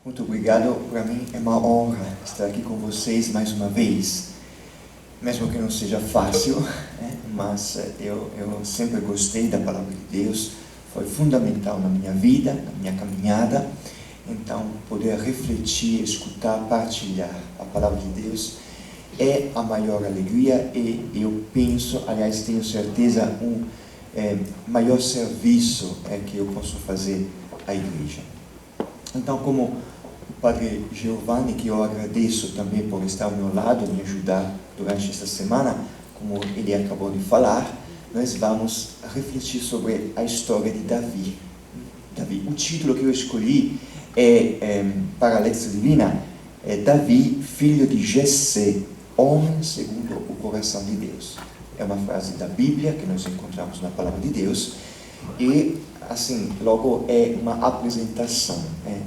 Muito obrigado. Para mim é uma honra estar aqui com vocês mais uma vez. Mesmo que não seja fácil, mas eu sempre gostei da Palavra de Deus. Foi fundamental na minha vida, na minha caminhada. Então, poder refletir, escutar, partilhar a Palavra de Deus é a maior alegria e eu penso, aliás, tenho certeza, maior serviço que eu posso fazer à igreja. Então, como o Padre Giovanni, que eu agradeço também por estar ao meu lado, me ajudar durante esta semana, como ele acabou de falar, nós vamos refletir sobre a história de Davi. O título que eu escolhi para a Lex Divina é Davi, filho de Jessé, homem segundo o coração de Deus. É uma frase da Bíblia que nós encontramos na Palavra de Deus e, assim, logo é uma apresentação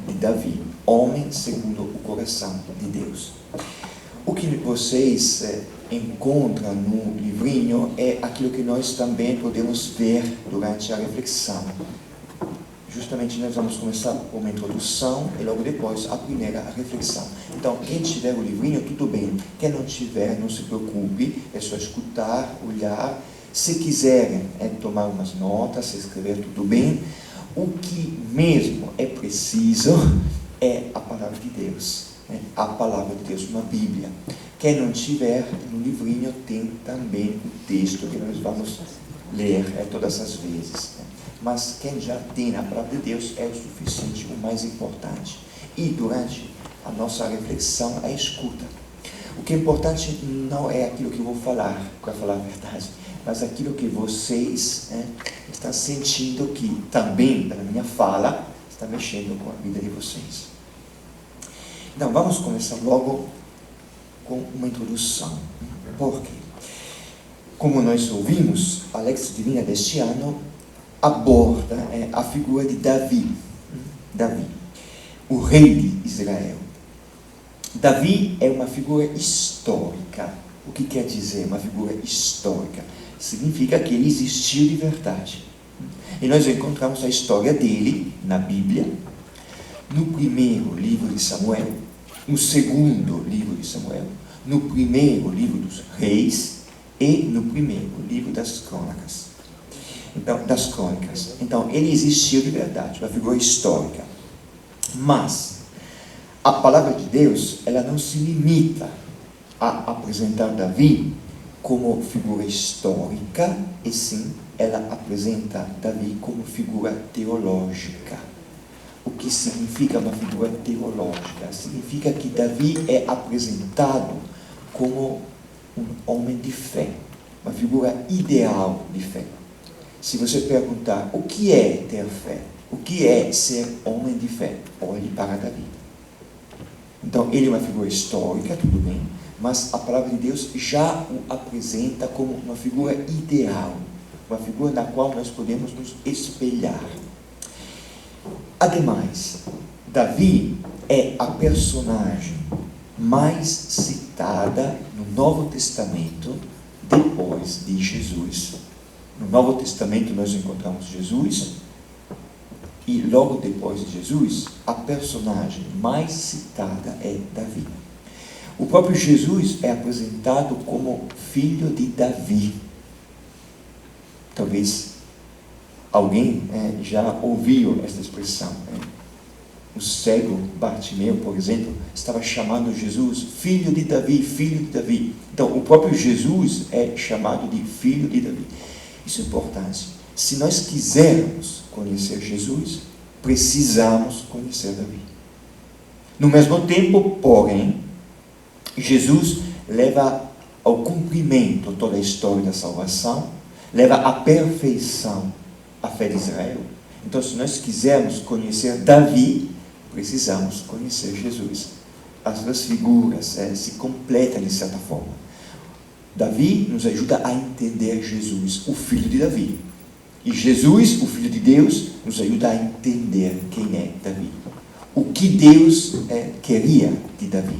de Davi, homem segundo o coração de Deus. O que vocês encontram no livrinho é aquilo que nós também podemos ver durante a reflexão. Justamente nós vamos começar com uma introdução e logo depois a primeira reflexão. Então, quem tiver o livrinho, tudo bem. Quem não tiver, não se preocupe, é só escutar, olhar. Se quiserem tomar umas notas, escrever, tudo bem. O que mesmo é preciso é a Palavra de Deus. A Palavra de Deus, uma Bíblia. Quem não tiver, no livrinho tem também o texto que nós vamos ler todas as vezes. Mas quem já tem a Palavra de Deus é o suficiente, o mais importante. E durante a nossa reflexão, a escuta. O que é importante não é aquilo que eu vou falar, para falar a verdade, mas aquilo que vocês estão sentindo que também, pela minha fala, está mexendo com a vida de vocês. Então, vamos começar logo com uma introdução. Por quê? Como nós ouvimos, a Lex Divina deste ano aborda a figura de Davi, o rei de Israel. Davi é uma figura histórica. O que quer dizer uma figura histórica? Significa que ele existiu de verdade. E nós encontramos a história dele na Bíblia, no primeiro livro de Samuel, no segundo livro de Samuel, no primeiro livro dos Reis e no primeiro livro das Crônicas. Então, ele existiu de verdade, uma figura histórica. Mas a Palavra de Deus, ela não se limita a apresentar Davi como figura histórica, e sim, ela apresenta Davi como figura teológica. O que significa uma figura teológica? Significa que Davi é apresentado como um homem de fé, uma figura ideal de fé. Se você perguntar o que é ter fé, o que é ser homem de fé, olhe para Davi. Então, ele é uma figura histórica, tudo bem, mas a Palavra de Deus já o apresenta como uma figura ideal, uma figura na qual nós podemos nos espelhar. Ademais, Davi é a personagem mais citada no Novo Testamento depois de Jesus. No Novo Testamento nós encontramos Jesus e logo depois de Jesus, a personagem mais citada é Davi. O próprio Jesus é apresentado como filho de Davi. Talvez alguém já ouviu essa expressão. O cego Bartimeu, por exemplo, estava chamando Jesus filho de Davi, filho de Davi. Então, o próprio Jesus é chamado de filho de Davi. Isso é importante. Se nós quisermos conhecer Jesus, precisamos conhecer Davi. No mesmo tempo, porém, Jesus leva ao cumprimento toda a história da salvação, leva à perfeição a fé de Israel. Então, se nós quisermos conhecer Davi, precisamos conhecer Jesus. As duas figuras se completam de certa forma. Davi nos ajuda a entender Jesus, o filho de Davi. E Jesus, o filho de Deus, nos ajuda a entender quem é Davi. O que Deus queria de Davi.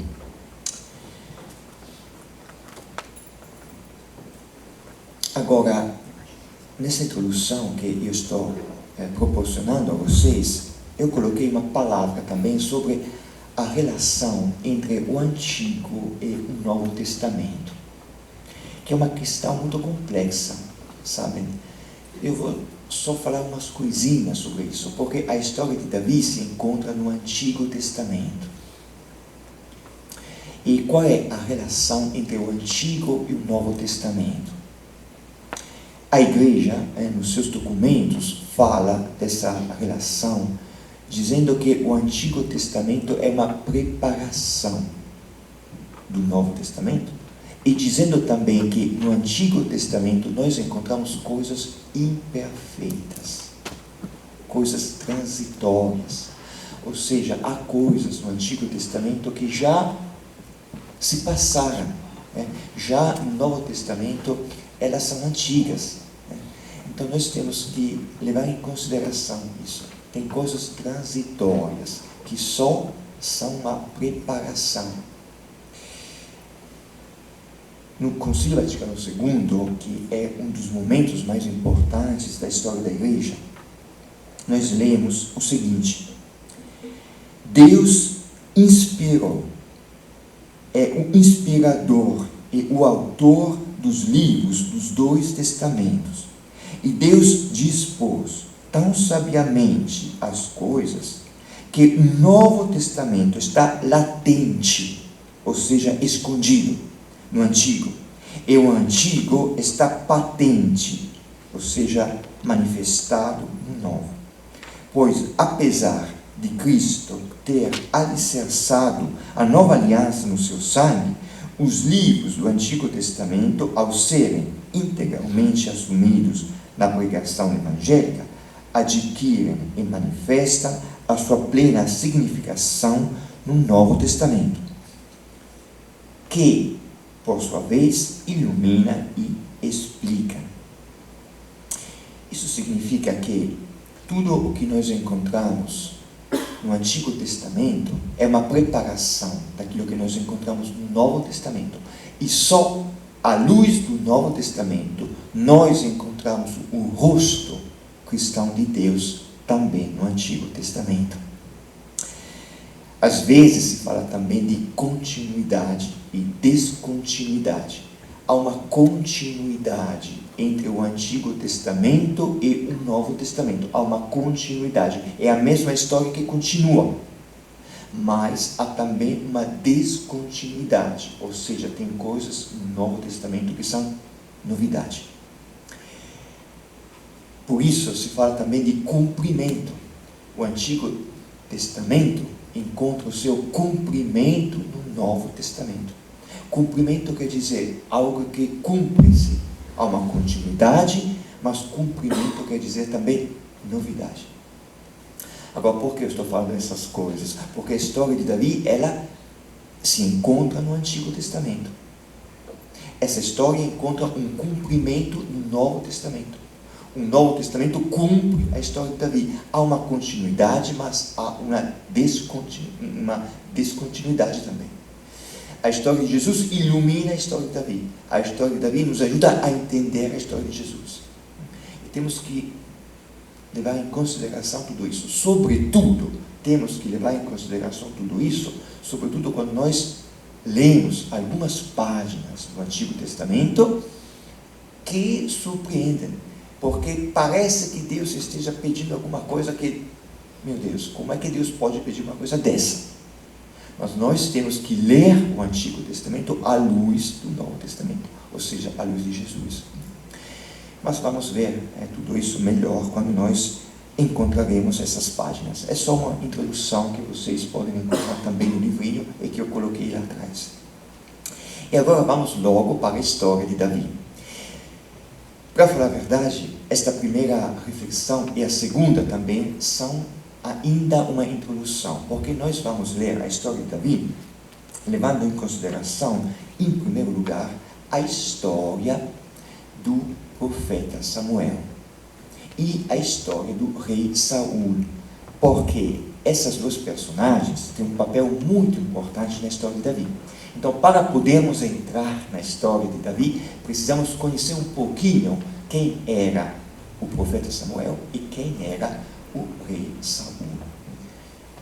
Agora, nessa introdução que eu estou proporcionando a vocês, eu coloquei uma palavra também sobre a relação entre o Antigo e o Novo Testamento, que é uma questão muito complexa, sabem? Eu vou só falar umas coisinhas sobre isso, porque a história de Davi se encontra no Antigo Testamento. E qual é a relação entre o Antigo e o Novo Testamento? A igreja, nos seus documentos, fala dessa relação, dizendo que o Antigo Testamento é uma preparação do Novo Testamento, e dizendo também que no Antigo Testamento nós encontramos coisas imperfeitas, coisas transitórias, ou seja, há coisas no Antigo Testamento que já se passaram, já no Novo Testamento elas são antigas, então nós temos que levar em consideração isso. Tem coisas transitórias que só são uma preparação. No Concílio Vaticano II, que é um dos momentos mais importantes da história da Igreja, nós lemos o seguinte: Deus inspirou, é o inspirador e o autor dos livros dos dois testamentos, e Deus dispôs tão sabiamente as coisas que o Novo Testamento está latente, ou seja, escondido no Antigo, e o Antigo está patente, ou seja, manifestado no Novo. Pois, apesar de Cristo ter alicerçado a nova aliança no seu sangue, os livros do Antigo Testamento, ao serem integralmente assumidos na pregação evangélica, adquirem e manifestam a sua plena significação no Novo Testamento, que, por sua vez, ilumina e explica. Isso significa que tudo o que nós encontramos no Antigo Testamento é uma preparação daquilo que nós encontramos no Novo Testamento. E só à luz do Novo Testamento nós encontramos o rosto cristão de Deus também no Antigo Testamento. Às vezes se fala também de continuidade e descontinuidade. Há uma continuidade entre o Antigo Testamento e o Novo Testamento. Há uma continuidade. É a mesma história que continua. Mas há também uma descontinuidade. Ou seja, tem coisas no Novo Testamento que são novidade. Por isso se fala também de cumprimento. O Antigo Testamento encontra o seu cumprimento no Novo Testamento. Cumprimento quer dizer algo que cumpre-se. Há uma continuidade, mas cumprimento quer dizer também novidade. Agora, por que eu estou falando dessas coisas? Porque a história de Davi, ela se encontra no Antigo Testamento. Essa história encontra um cumprimento no Novo Testamento. O Novo Testamento cumpre a história de Davi. Há uma continuidade, mas há uma descontinuidade também. A história de Jesus ilumina a história de Davi. A história de Davi nos ajuda a entender a história de Jesus. E temos que levar em consideração tudo isso. Sobretudo, temos que levar em consideração tudo isso, sobretudo quando nós lemos algumas páginas do Antigo Testamento que surpreendem. Porque parece que Deus esteja pedindo alguma coisa que, meu Deus, como é que Deus pode pedir uma coisa dessa? Mas nós temos que ler o Antigo Testamento à luz do Novo Testamento, ou seja, à luz de Jesus. Mas vamos ver tudo isso melhor quando nós encontraremos essas páginas. É só uma introdução que vocês podem encontrar também no livrinho e que eu coloquei lá atrás. E agora vamos logo para a história de Davi. Para falar a verdade, esta primeira reflexão e a segunda também são ainda uma introdução, porque nós vamos ler a história de Davi, levando em consideração, em primeiro lugar, a história do profeta Samuel e a história do rei Saul, porque essas duas personagens têm um papel muito importante na história de Davi. Então, para podermos entrar na história de Davi, precisamos conhecer um pouquinho quem era o profeta Samuel e quem era o rei Saul.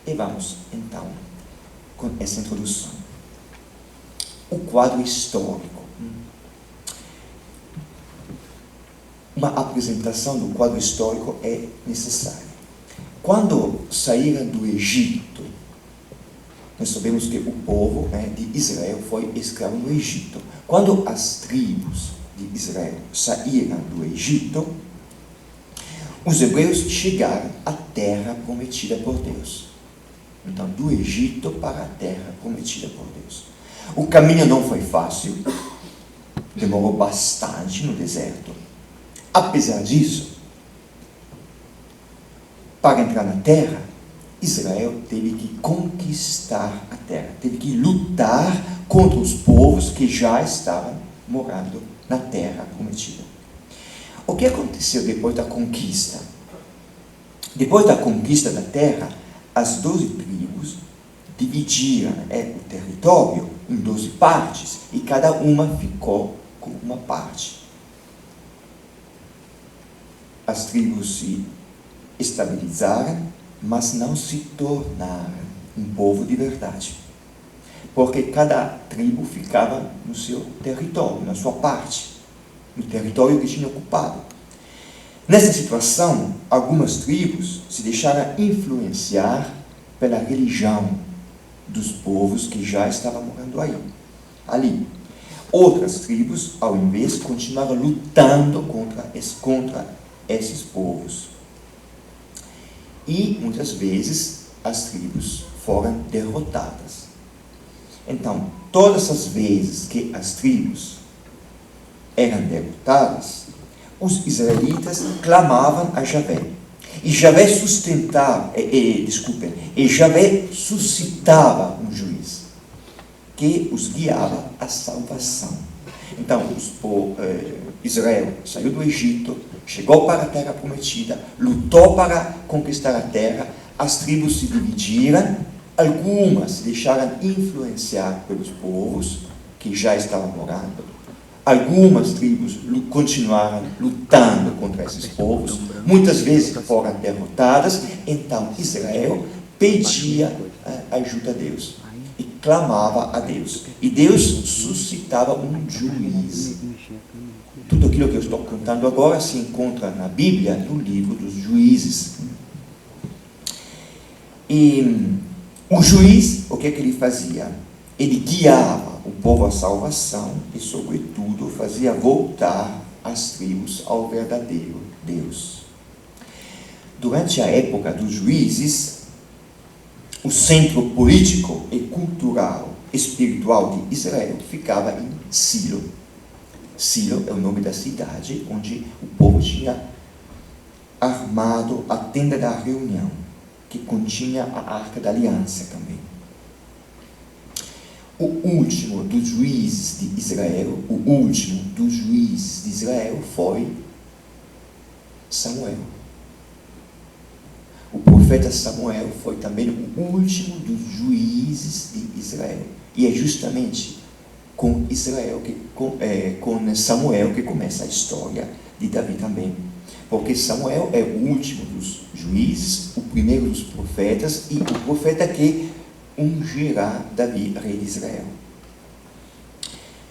E vamos, então, com essa introdução. O quadro histórico. Uma apresentação do quadro histórico é necessária. Quando saíram do Egito, nós sabemos que o povo de Israel foi escravo no Egito. Quando as tribos de Israel saíram do Egito, os hebreus chegaram à terra prometida por Deus. Então, do Egito para a terra prometida por Deus. O caminho não foi fácil, demorou bastante no deserto. Apesar disso, para entrar na terra, Israel teve que conquistar a terra, teve que lutar contra os povos que já estavam morando na terra prometida. O que aconteceu depois da conquista? Depois da conquista da terra, as 12 tribos dividiram o território em 12 partes e cada uma ficou com uma parte. As tribos se estabilizaram, mas não se tornaram um povo de verdade, porque cada tribo ficava no seu território, na sua parte, no território que tinha ocupado. Nessa situação, algumas tribos se deixaram influenciar pela religião dos povos que já estavam morando ali. Outras tribos, ao invés, continuaram lutando contra esses povos. E, muitas vezes, as tribos foram derrotadas. Então, todas as vezes que as tribos eram derrotadas, os israelitas clamavam a Javé. E Javé Javé suscitava um juiz que os guiava à salvação. Então, Israel saiu do Egito, chegou para a terra prometida, lutou para conquistar a terra, as tribos se dividiram, algumas se deixaram influenciar pelos povos que já estavam morando, algumas tribos continuaram lutando contra esses povos, muitas vezes foram derrotadas, então Israel pedia ajuda a Deus e clamava a Deus, e Deus suscitava um juiz. Tudo aquilo que eu estou contando agora se encontra na Bíblia, no livro dos Juízes. E o juiz, o que é que ele fazia? Ele guiava o povo à salvação e, sobretudo, fazia voltar as tribos ao verdadeiro Deus. Durante a época dos juízes, o centro político e cultural, espiritual de Israel ficava em Silo. Silo é o nome da cidade onde o povo tinha armado a tenda da reunião, que continha a Arca da Aliança também. O último dos juízes de Israel foi Samuel. O profeta Samuel foi também o último dos juízes de Israel. E é justamente com Samuel que começa a história de Davi também. Porque Samuel é o último dos juízes, o primeiro dos profetas e o profeta que ungirá Davi, rei de Israel.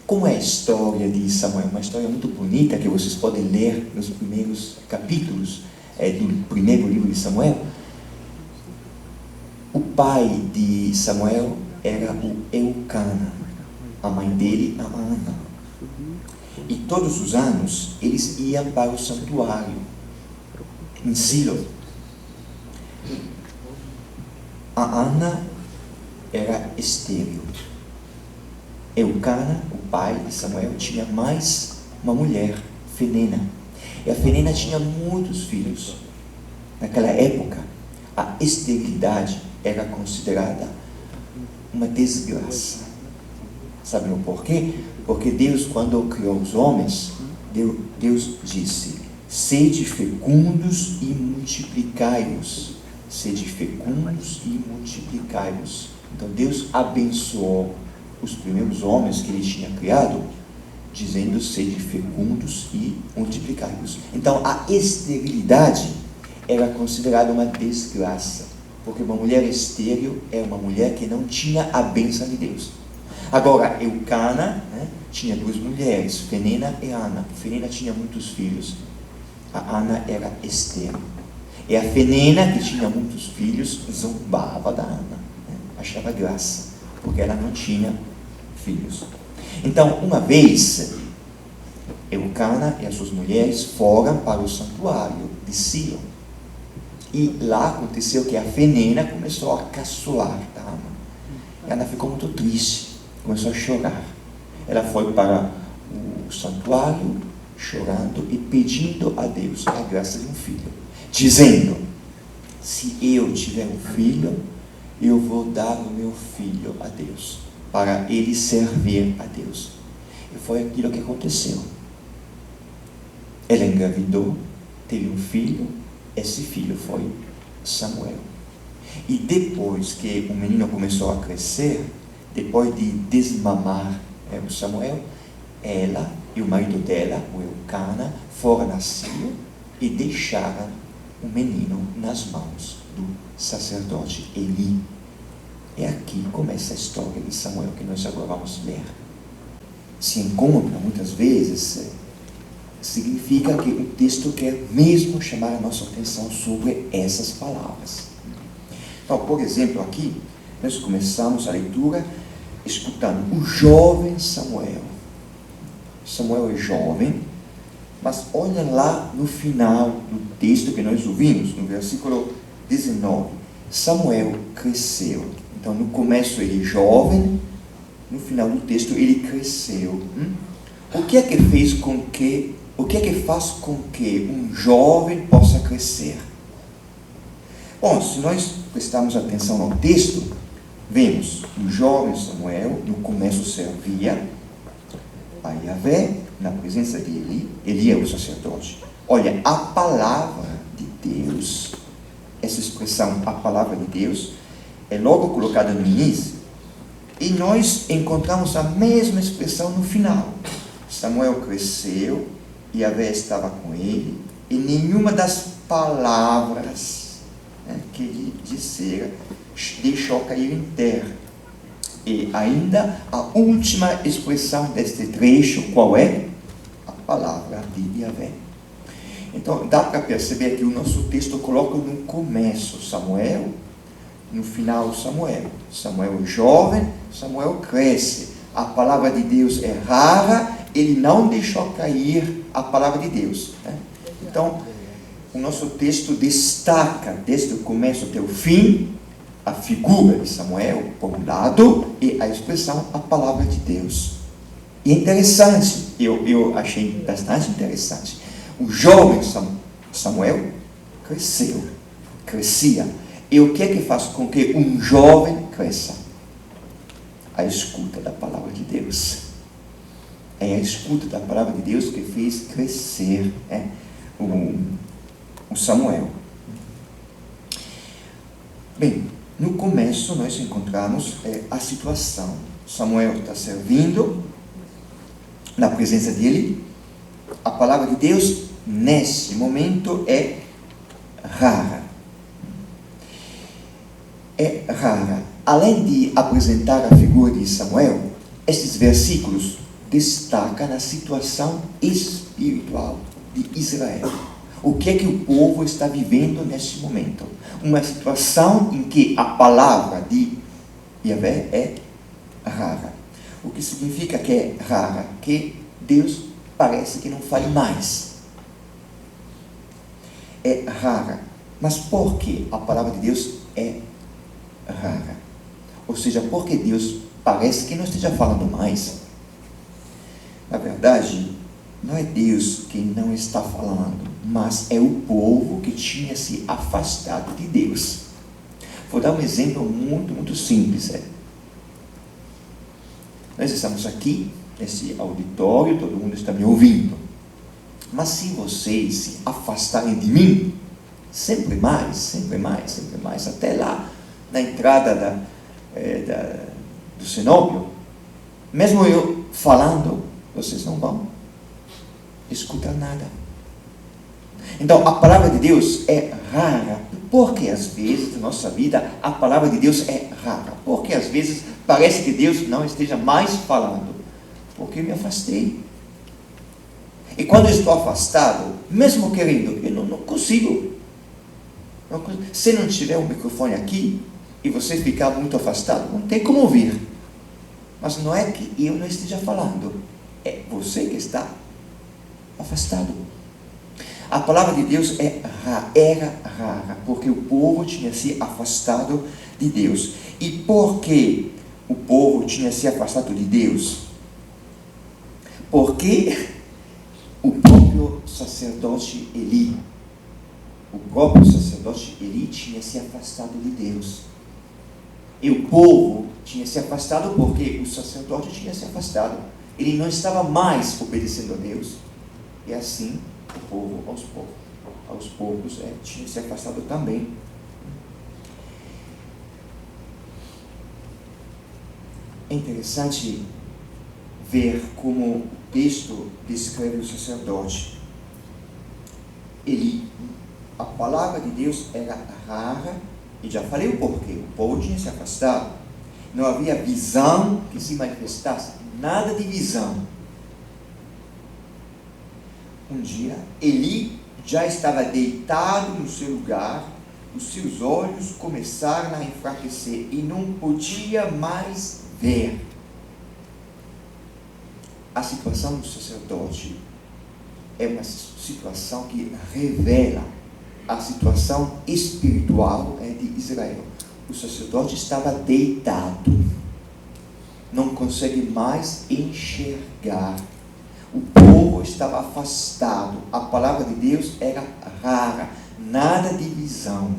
Como é a história de Samuel? Uma história muito bonita que vocês podem ler nos primeiros capítulos do primeiro livro de Samuel. O pai de Samuel era o Eucana, a mãe dele, a Ana. E todos os anos eles iam para o santuário em Silo. A Ana era estéril. Eucana, o pai de Samuel, tinha mais uma mulher, Fenena. E a Fenena tinha muitos filhos. Naquela época, a esterilidade era considerada uma desgraça. Sabem o porquê? Porque Deus, quando criou os homens, Deus disse: sede fecundos e multiplicai-vos. Sede fecundos e multiplicai-vos. Então Deus abençoou os primeiros homens que ele tinha criado, dizendo: sede fecundos e multiplicai-vos. Então a esterilidade era considerada uma desgraça, Porque uma mulher estéril é uma mulher que não tinha a bênção de Deus. Agora, Eucana, né, tinha duas mulheres, Penina e Ana. Penina tinha muitos filhos. A Ana era estéril. E a Penina, que tinha muitos filhos, zombava da Ana, né? Achava graça, porque ela não tinha filhos. Então, uma vez, Eucana e as suas mulheres foram para o santuário de Silo. E lá aconteceu que a Penina começou a caçoar da Ana. E Ana ficou muito triste, começou a chorar. Ela foi para o santuário chorando e pedindo a Deus a graça de um filho, dizendo: se eu tiver um filho, eu vou dar o meu filho a Deus, para ele servir a Deus. E foi aquilo que aconteceu. Ela engravidou, teve um filho, esse filho foi Samuel. E depois que o menino começou a crescer, depois de desmamar o Samuel, ela e o marido dela, o Eucana, foram a Silo e deixaram o menino nas mãos do sacerdote Eli. E aqui começa a história de Samuel, que nós agora vamos ler. Se encontra muitas vezes, significa que o texto quer mesmo chamar a nossa atenção sobre essas palavras. Então, por exemplo, aqui, nós começamos a leitura escutando o jovem Samuel. Samuel é jovem, mas olha lá no final do texto que nós ouvimos, no versículo 19. Samuel cresceu. Então, no começo ele é jovem, no final do texto ele cresceu. O que é que faz com que um jovem possa crescer? Bom, se nós prestarmos atenção ao texto, vemos o jovem Samuel no começo servia a Yahvé na presença de Eli. Eli é o sacerdote. Olha, a palavra de Deus, essa expressão, a palavra de Deus, é logo colocada no início, e nós encontramos a mesma expressão no final. Samuel cresceu, Yahvé estava com ele, e nenhuma das palavras que ele dissera deixou cair em terra. E ainda a última expressão deste trecho, qual é? A palavra de Yahvé. Então, dá para perceber que o nosso texto coloca no começo Samuel, no final Samuel. Samuel é jovem, Samuel cresce. A palavra de Deus é rara, ele não deixou cair a palavra de Deus. Então, o nosso texto destaca, desde o começo até o fim, a figura de Samuel, por um lado, e a expressão, a palavra de Deus. E é interessante, eu achei bastante interessante. O jovem Samuel crescia. E o que é que faz com que um jovem cresça? A escuta da palavra de Deus. É a escuta da palavra de Deus que fez crescer o Samuel. Bem, no começo nós encontramos a situação. Samuel está servindo na presença dele. A palavra de Deus, nesse momento, é rara. É rara. Além de apresentar a figura de Samuel, estes versículos destacam a situação espiritual de Israel. O que é que o povo está vivendo nesse momento? Uma situação em que a palavra de Yahvé é rara. O que significa que é rara? Que Deus parece que não fale mais. É rara. Mas por que a palavra de Deus é rara? Ou seja, por que Deus parece que não esteja falando mais? Na verdade, não é Deus que não está falando, mas é o povo que tinha se afastado de Deus. Vou dar um exemplo muito simples. Nós estamos aqui, nesse auditório, todo mundo está me ouvindo. Mas se vocês se afastarem de mim, sempre mais, até lá, na entrada do cenóbio, mesmo eu falando, vocês não vão escutar nada. Então, a palavra de Deus é rara, porque às vezes na nossa vida a palavra de Deus é rara, porque às vezes parece que Deus não esteja mais falando, porque eu me afastei. E quando eu estou afastado, mesmo querendo, eu não consigo. Se não tiver um microfone aqui e você ficar muito afastado, não tem como ouvir. Mas não é que eu não esteja falando, é você que está afastado. A palavra de Deus era rara, porque o povo tinha se afastado de Deus. E por que o povo tinha se afastado de Deus? Porque o próprio sacerdote Eli tinha se afastado de Deus. E o povo tinha se afastado porque o sacerdote tinha se afastado. Ele não estava mais obedecendo a Deus. E assim, o povo, aos poucos, tinha se afastado também. É interessante ver como o texto descreve o sacerdote. A palavra de Deus era rara, e já falei o porquê. O povo tinha se afastado. Não havia visão que se manifestasse, nada de visão. Um dia, Eli já estava deitado no seu lugar, os seus olhos começaram a enfraquecer e não podia mais ver. A situação do sacerdote é uma situação que revela a situação espiritual de Israel. O sacerdote estava deitado, não consegue mais enxergar. O povo estava afastado, a palavra de Deus era rara, nada de visão.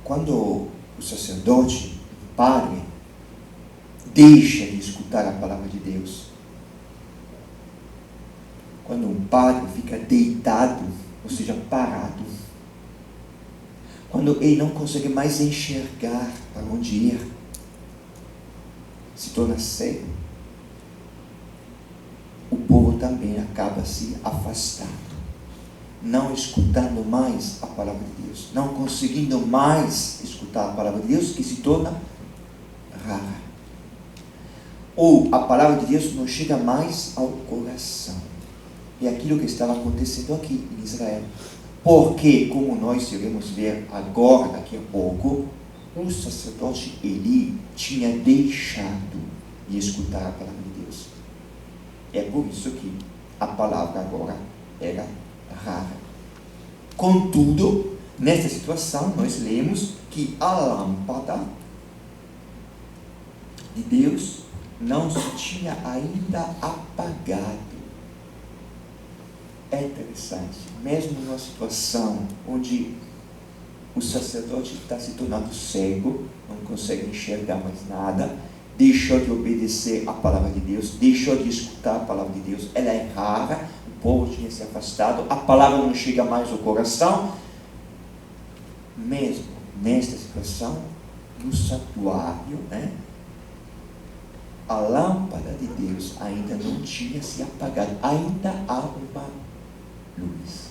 Quando o sacerdote, o padre, deixa de escutar a palavra de Deus, quando um padre fica deitado, ou seja, parado, quando ele não consegue mais enxergar para onde ir, se torna cego, o povo também acaba se afastando, não escutando mais a palavra de Deus, não conseguindo mais escutar a palavra de Deus, que se torna rara. Ou a palavra de Deus não chega mais ao coração. É aquilo que estava acontecendo aqui em Israel. Porque, como nós iremos ver agora, daqui a pouco, o sacerdote Eli tinha deixado de escutar a palavra de Deus. É por isso que a palavra agora era rara. Contudo, nesta situação, nós lemos que a lâmpada de Deus não se tinha ainda apagado. É interessante, mesmo numa situação onde o sacerdote está se tornando cego, não consegue enxergar mais nada, deixou de obedecer a palavra de Deus, deixou de escutar a palavra de Deus, ela é rara, o povo tinha se afastado, a palavra não chega mais ao coração. Mesmo nesta situação, no santuário, a lâmpada de Deus ainda não tinha se apagado, ainda há uma luz.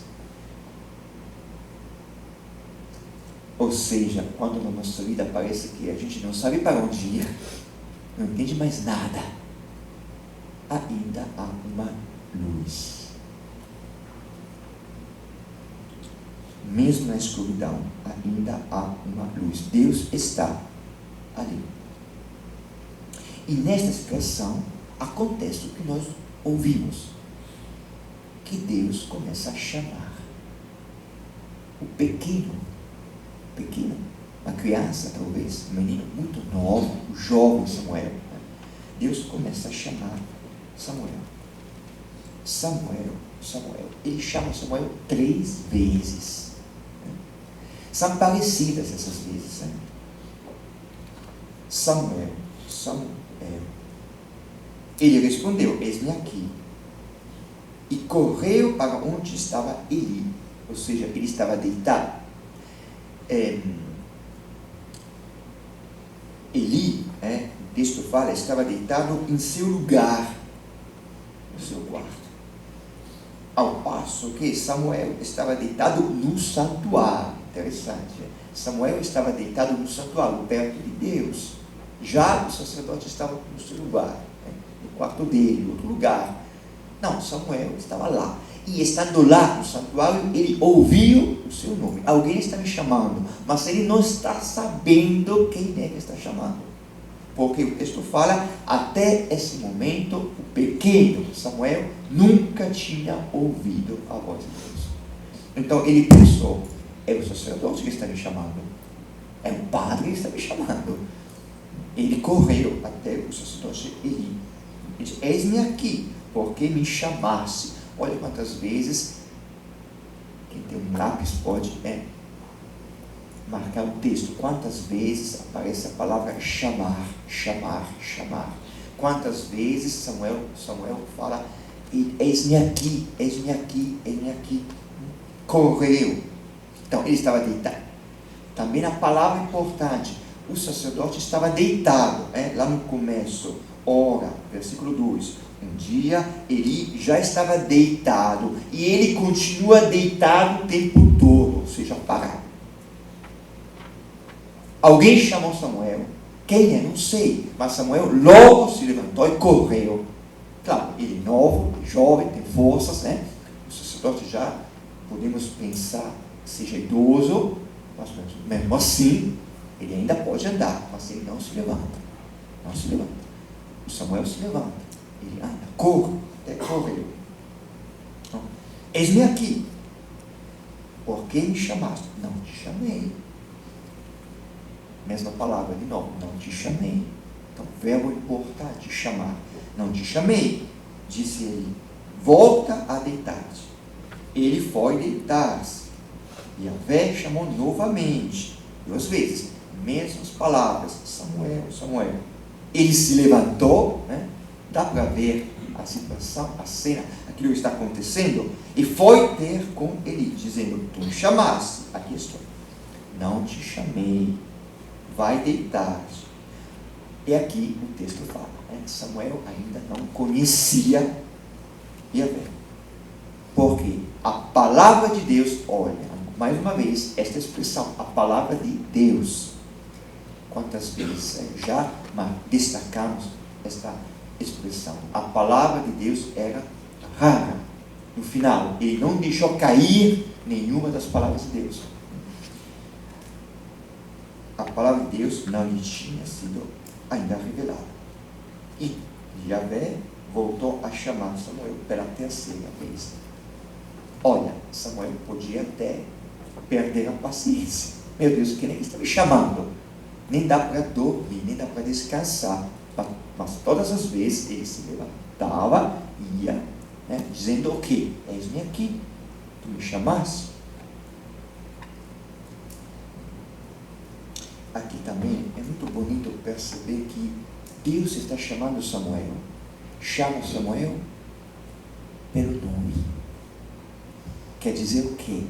Ou seja, quando na nossa vida parece que a gente não sabe para onde ir, não entende mais nada, ainda há uma luz. Mesmo na escuridão, ainda há uma luz. Deus está ali. E nesta situação, acontece o que nós ouvimos, que Deus começa a chamar o pequeno, uma criança talvez, um menino muito novo, o jovem Samuel. Deus começa a chamar Samuel. Ele chama Samuel 3 vezes. São parecidas essas vezes. Samuel. Ele respondeu: eis-me aqui. E correu para onde estava Eli. Ou seja, ele estava deitado. Eli, o texto fala, estava deitado em seu lugar, no seu quarto. Ao passo que Samuel estava deitado no santuário. Interessante. Samuel estava deitado no santuário, perto de Deus. Já o sacerdote estava no seu lugar, no quarto dele, em outro lugar. Não, Samuel estava lá. E estando lá no santuário, ele ouviu o seu nome. Alguém está me chamando, mas ele não está sabendo quem é que está chamando. Porque o texto fala, até esse momento, o pequeno Samuel nunca tinha ouvido a voz de Deus. Então ele pensou, é o sacerdote que está me chamando, é o padre que está me chamando. Ele correu até o sacerdote Eli e disse, eis-me aqui, porque me chamaste. Olha quantas vezes, quem tem um lápis pode marcar o texto, quantas vezes aparece a palavra chamar, chamar, chamar. Quantas vezes Samuel fala, eis-me aqui, eis-me aqui, eis-me aqui. Correu. Então ele estava deitado. Também a palavra importante, o sacerdote estava deitado, lá no começo. Ora, versículo 2. Um dia ele já estava deitado e ele continua deitado o tempo todo, ou seja, parado. Alguém chamou Samuel, quem é? Não sei, mas Samuel logo se levantou e correu. Claro, ele é novo, jovem, tem forças, O sacerdote já, podemos pensar, seja idoso, mas mesmo assim, ele ainda pode andar, mas ele não se levanta. Não se levanta. O Samuel se levanta. Ele anda, corre, até correu. Então, eis-me aqui. Por que me chamaste? Não te chamei. Mesma palavra de novo, não te chamei. Então, verbo importante, chamar. Não te chamei. Disse ele, volta a deitar-te. Ele foi deitar-se. E Yahvé chamou novamente, 2 vezes, mesmas palavras, Samuel, Samuel. Ele se levantou, dá para ver a situação, a cena, aquilo que está acontecendo, e foi ter com ele, dizendo, tu me chamaste, aqui estou. Não te chamei, vai deitar-te. E aqui o texto fala, Samuel ainda não conhecia Yahvé. Porque a palavra de Deus, olha, mais uma vez, esta expressão, a palavra de Deus. Quantas vezes já destacamos esta expressão? A palavra de Deus era rara. No final, ele não deixou cair nenhuma das palavras de Deus. A palavra de Deus não lhe tinha sido ainda revelada. E Yahvé voltou a chamar Samuel pela 3ª vez. Olha, Samuel podia até perder a paciência. Meu Deus, quem é que está me chamando? Nem dá para dormir, nem dá para descansar. Mas todas as vezes ele se levantava e ia, dizendo o quê? Eis-me aqui, tu me chamaste. Aqui também é muito bonito perceber que Deus está chamando Samuel. Chama Samuel pelo nome. Quer dizer o quê?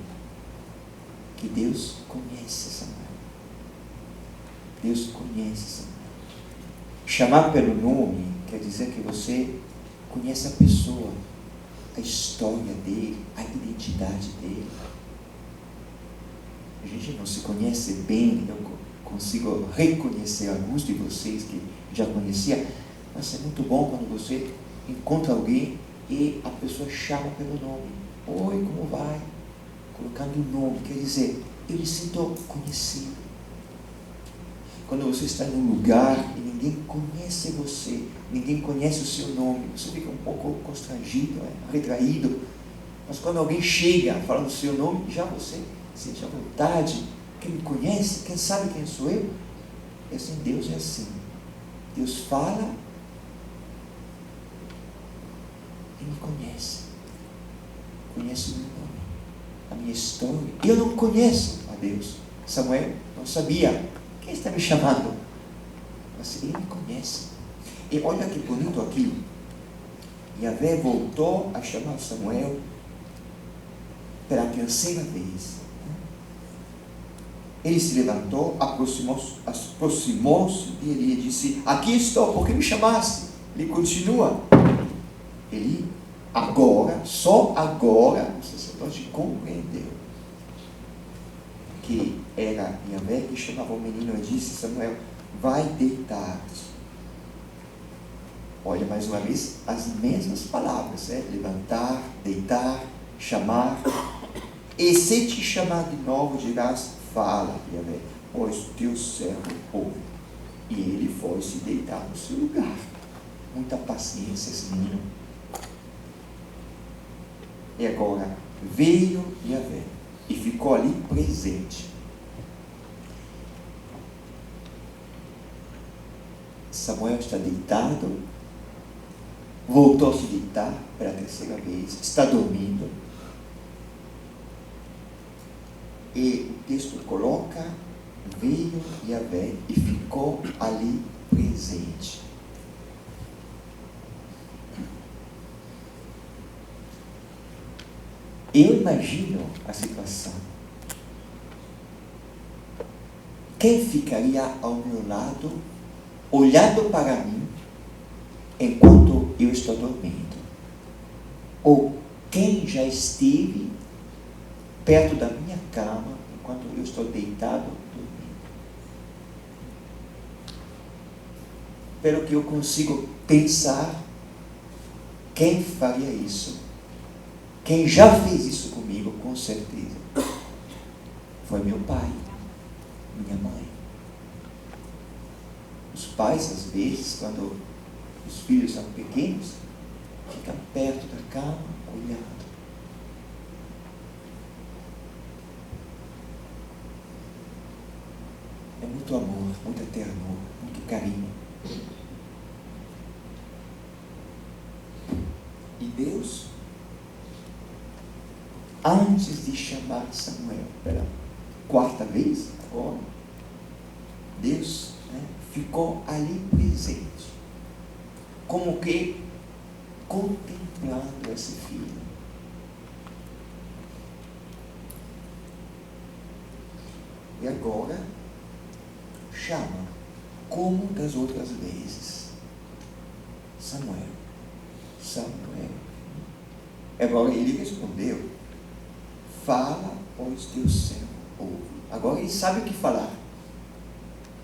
Que Deus conhece Samuel. Deus conhece Samuel. Chamar pelo nome quer dizer que você conhece a pessoa, a história dele, a identidade dele. A gente não se conhece bem, eu consigo reconhecer alguns de vocês que já conhecia, mas é muito bom quando você encontra alguém e a pessoa chama pelo nome. Oi, como vai? Colocando o nome, quer dizer, eu me sinto conhecido. Quando você está em um lugar e ninguém conhece você, ninguém conhece o seu nome, você fica um pouco constrangido, retraído. Mas quando alguém chega falando o seu nome, já você sente a vontade. Quem me conhece, quem sabe quem sou eu? E assim, Deus é assim. Deus fala e me conhece. Conhece o meu nome, a minha história. Eu não conheço a Deus. Samuel não sabia. Quem está me chamando? Mas ele me conhece. E olha que bonito aqui. Yahvé voltou a chamar Samuel pela 3ª vez. Ele se levantou, aproximou-se de Eli e disse: aqui estou, por que me chamaste? Ele continua. Ele agora, só agora, o sacerdote compreendeu que era Yahvé que chamava o menino e disse: Samuel, vai deitar-te. Olha mais uma vez as mesmas palavras, levantar, deitar, chamar. E se te chamar de novo, dirás: fala, Yahvé, pois o teu servo ouve. E ele foi se deitar no seu lugar. Muita paciência esse menino. E agora veio Yahvé e ficou ali presente. Samuel está deitado, voltou a se deitar pela terceira vez, está dormindo. E o texto coloca: veio Yahvé e ficou ali presente. Eu imagino a situação. Quem ficaria ao meu lado, olhando para mim, enquanto eu estou dormindo? Ou quem já esteve perto da minha cama, enquanto eu estou deitado, dormindo? Pelo que eu consigo pensar, quem faria isso? Quem já fez isso comigo, com certeza, foi meu pai, minha mãe. Os pais, às vezes, quando os filhos são pequenos, ficam perto da cama, olhando. É muito amor, muita ternura, muito carinho. E Deus, antes de chamar Samuel pela quarta vez, agora, Deus ficou ali presente, como que contemplando esse filho. E agora chama, como das outras vezes: Samuel, Samuel. Agora ele respondeu: fala, pois teu servo ouve. Agora ele sabe o que falar.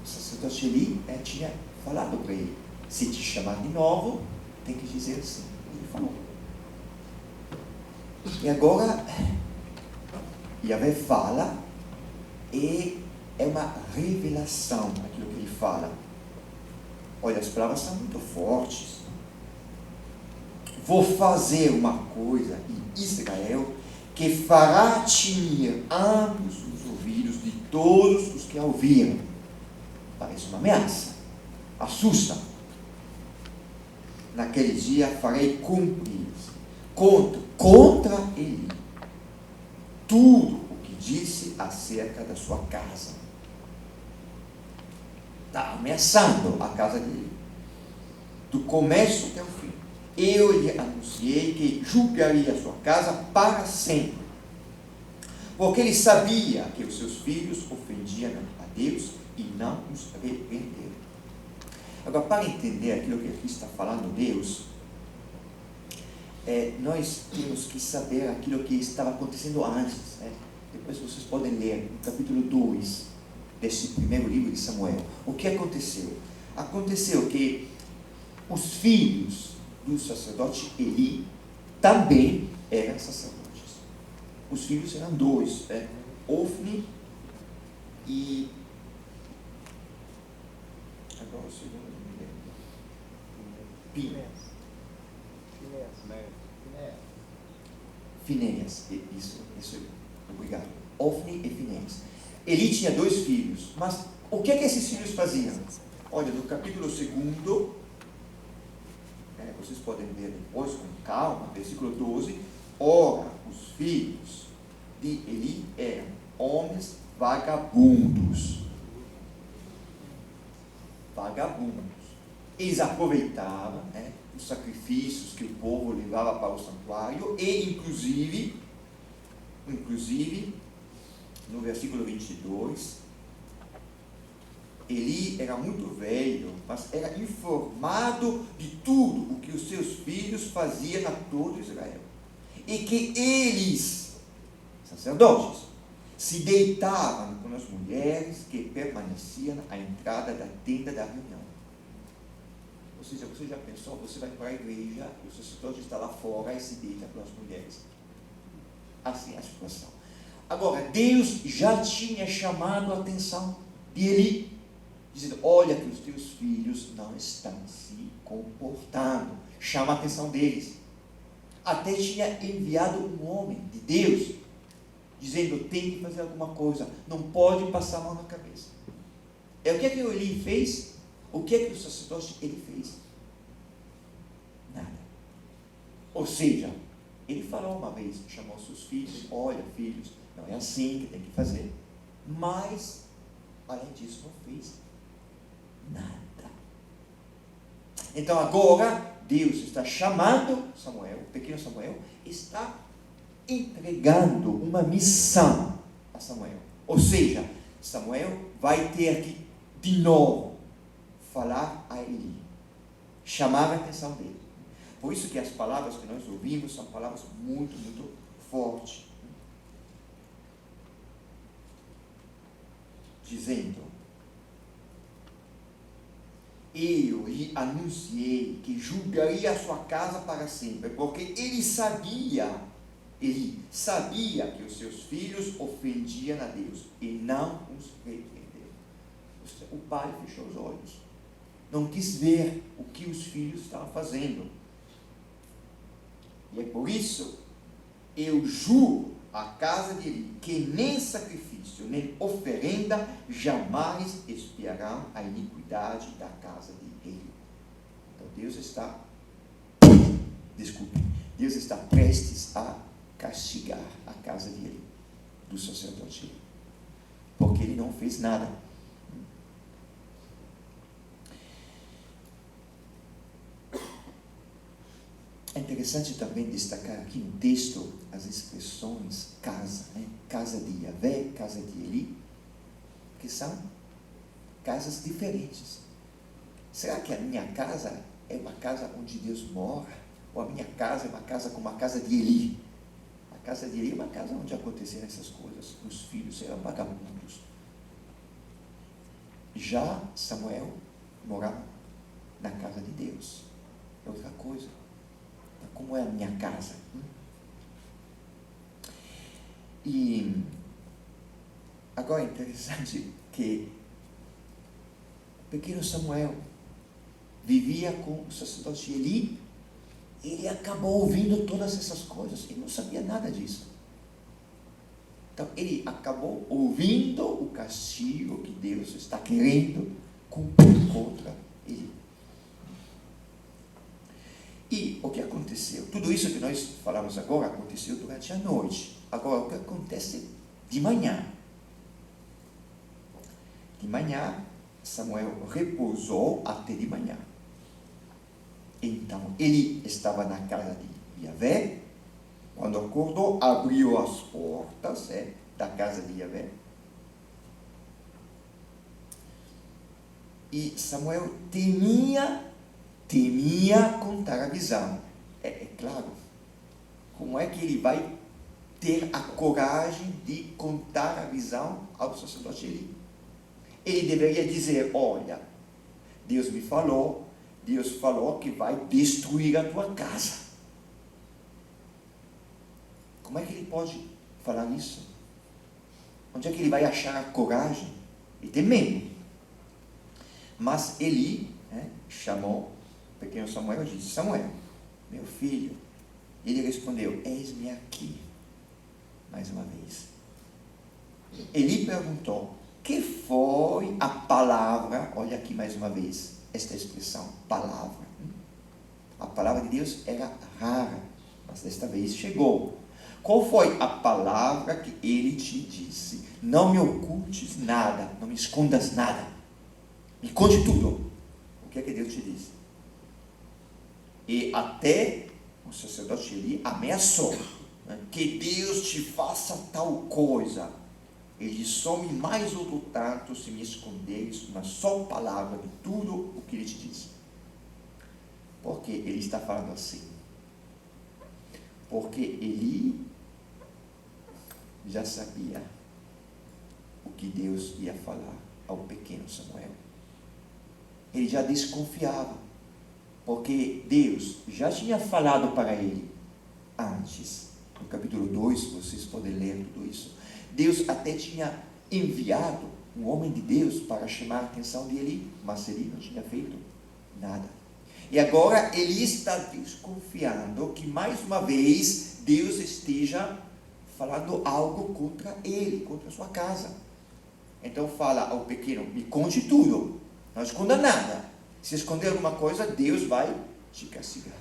O sacerdote Eli tinha falado para ele: se te chamar de novo, tem que dizer assim. Ele falou. E agora Yahvé fala, e é uma revelação aquilo que ele fala. Olha, as palavras são muito fortes. Vou fazer uma coisa em Israel que fará tinir ambos os ouvidos de todos os que a ouviram. Parece uma ameaça. Assusta. Naquele dia farei cumprir contra ele tudo o que disse acerca da sua casa. Está ameaçando a casa dele, do começo até o fim. Eu lhe anunciei que julgaria a sua casa para sempre, porque ele sabia que os seus filhos ofendiam a Deus e não os repreenderam. Agora, para entender aquilo que aqui está falando Deus, nós temos que saber aquilo que estava acontecendo antes. Depois vocês podem ler no capítulo 2 desse primeiro livro de Samuel. O que aconteceu? Aconteceu que os filhos do sacerdote Eli também eram sacerdotes. Os filhos eram dois, Ofni e... agora o segundo não me lembro. Finéias, isso, obrigado. Ofni e Finéias. Eli tinha dois filhos, mas o que esses filhos faziam? Olha, no capítulo 2, vocês podem ver depois com calma, versículo 12. Ora, os filhos de Eli eram homens vagabundos. Eles aproveitavam os sacrifícios que o povo levava para o santuário e, inclusive, no versículo 22, Eli era muito velho, mas era informado de tudo o que os seus filhos faziam a todo Israel. E que eles, sacerdotes, se deitavam com as mulheres que permaneciam à entrada da tenda da reunião. Ou seja, você já pensou, você vai para a igreja, o sacerdote está lá fora e se deita com as mulheres. Assim é a situação. Agora, Deus já tinha chamado a atenção de Eli, dizendo, olha que os teus filhos não estão se comportando. Chama a atenção deles. Até tinha enviado um homem de Deus, dizendo, tem que fazer alguma coisa, não pode passar a mão na cabeça. É o que o Eli fez? O que o sacerdote ele fez? Nada. Ou seja, ele falou uma vez, chamou seus filhos, olha filhos, não é assim que tem que fazer. Mas, além disso, não fez nada. Então agora, Deus está chamando Samuel, o pequeno Samuel, está entregando uma missão a Samuel. Ou seja, Samuel vai ter que, de novo, falar a Eli, chamar a atenção dele. Por isso que as palavras que nós ouvimos são palavras muito, muito fortes. Dizendo, eu lhe anunciei que julgaria a sua casa para sempre, porque ele sabia que os seus filhos ofendiam a Deus e não os repreendeu. O pai fechou os olhos, não quis ver o que os filhos estavam fazendo. E é por isso, eu juro a casa de Eli, que nem sacrifício, nem oferenda jamais expiarão a iniquidade da casa de Eli. Então Deus está prestes a castigar a casa de Eli, do sacerdote Eli, porque ele não fez nada. É interessante também destacar aqui no texto as expressões casa, casa de Yahvé, casa de Eli, que são casas diferentes. Será que a minha casa é uma casa onde Deus mora? Ou a minha casa é uma casa como a casa de Eli? A casa de Eli é uma casa onde aconteceram essas coisas. Os filhos eram vagabundos. Já Samuel morava na casa de Deus. É outra coisa. Como é a minha casa? E agora é interessante que o pequeno Samuel vivia com o sacerdote Eli, e ele acabou ouvindo todas essas coisas, ele não sabia nada disso. Então ele acabou ouvindo o castigo que Deus está querendo cumprir contra ele. E o que aconteceu? Tudo isso que nós falamos agora aconteceu durante a noite. Agora, o que acontece de manhã? De manhã, Samuel repousou até de manhã. Então, ele estava na casa de Yahvé. Quando acordou, abriu as portas da casa de Yahvé. E Samuel temia contar a visão. É claro, como é que ele vai ter a coragem de contar a visão ao sacerdote Eli? Ele deveria dizer, olha, Deus falou que vai destruir a tua casa. Como é que ele pode falar isso? Onde é que ele vai achar a coragem? Ele tem medo. Mas Eli chamou o pequeno Samuel e disse, Samuel, meu filho. Ele respondeu, eis-me aqui, mais uma vez. Eli perguntou, que foi a palavra, olha aqui mais uma vez, esta expressão, palavra. A palavra de Deus era rara, mas desta vez chegou. Qual foi a palavra que ele te disse? Não me ocultes nada, não me escondas nada. Me conte tudo. O que é que Deus te disse? E até o sacerdote Eli ameaçou, que Deus te faça tal coisa. Ele diz: some mais outro tanto se me esconderes uma só palavra de tudo o que ele te disse. Por que ele está falando assim? Porque ele já sabia o que Deus ia falar ao pequeno Samuel. Ele já desconfiava, porque Deus já tinha falado para ele antes. No capítulo 2, vocês podem ler tudo isso. Deus até tinha enviado um homem de Deus para chamar a atenção de Eli, mas ele não tinha feito nada. E agora ele está desconfiando que mais uma vez Deus esteja falando algo contra ele, contra a sua casa. Então fala ao pequeno: me conte tudo, não esconda nada. Se esconder alguma coisa, Deus vai te castigar.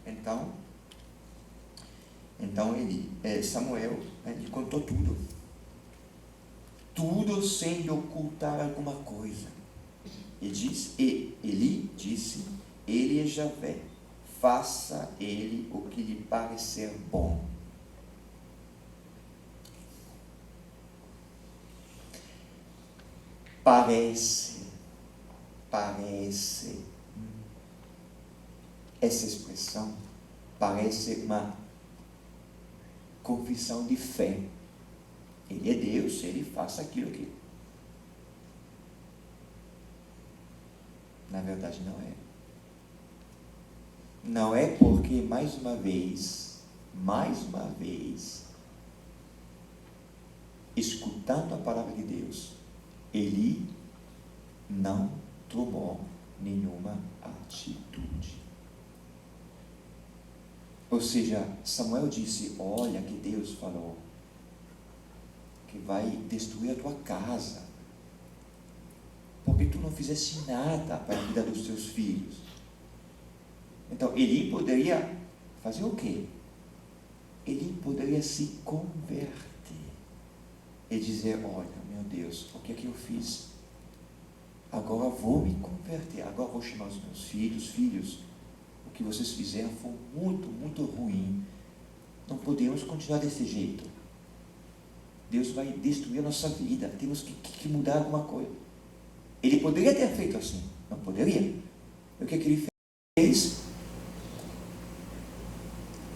Então Samuel lhe contou tudo. Tudo sem lhe ocultar alguma coisa. E Eli disse: ele é Javé, faça ele o que lhe parecer bom. Parece. Essa expressão parece uma confissão de fé. Ele é Deus, ele faz aquilo que... Na verdade não é. Não é porque, mais uma vez, escutando a palavra de Deus, ele não tomou nenhuma atitude. Ou seja, Samuel disse: olha que Deus falou que vai destruir a tua casa, porque tu não fizeste nada para cuidar dos teus filhos. Então, Eli poderia fazer o quê? Ele poderia se converter e dizer: olha, meu Deus, o que é que eu fiz? Agora vou me converter, agora vou chamar os meus filhos, o que vocês fizeram foi muito, muito ruim. Não podemos continuar desse jeito. Deus vai destruir a nossa vida, temos que mudar alguma coisa. Ele poderia ter feito assim, não poderia. O que ele fez?